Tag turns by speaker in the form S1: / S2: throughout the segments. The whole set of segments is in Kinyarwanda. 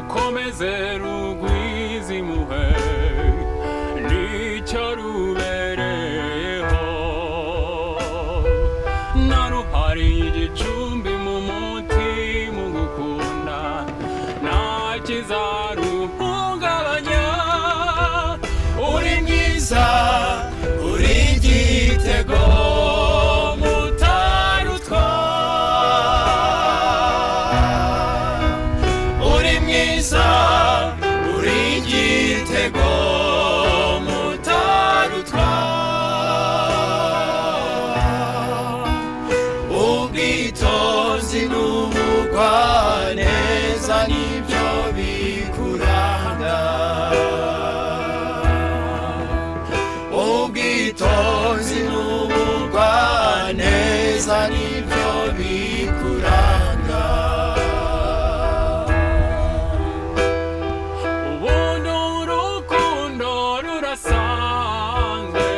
S1: rukomeze rugwizimuhe nicyo rubereyeho naruhari igicumbi mu mutima gukunda nta kizaruhungabanya uri mwiza uri igitego mutarutwa uri mwiza uri igitego mutarutwa ubwitonzi n'ubugwaneza nibyo bikuranga ubwitonzi n'ubugwaneza nibyo bikuranga ubundi urukundo rurasanzwe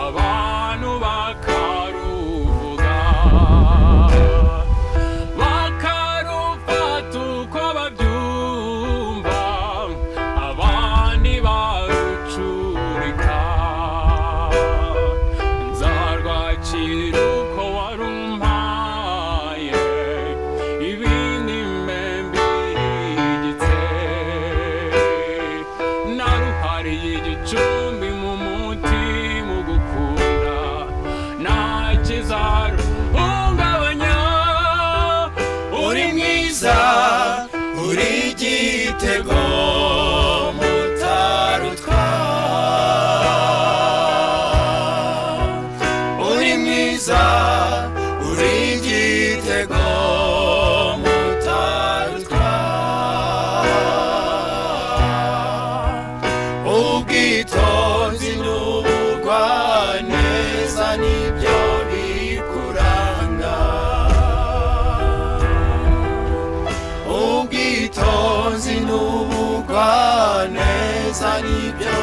S1: abantu bakaruvuga bakarufata uko babyumva abandi barucurika nzarwakira uko warumpaye ibindi mbembirigitse naruhariye igicumbi mu mutima ugukunda nta kizaruhungabanya uri mwiza uri igitego mutarutwa uri mwiza uri igitego mutarutwa ubwitonzi n'ubugwaneza nibyo bikuranga ubwitonzi n'ubugwaneza nibyo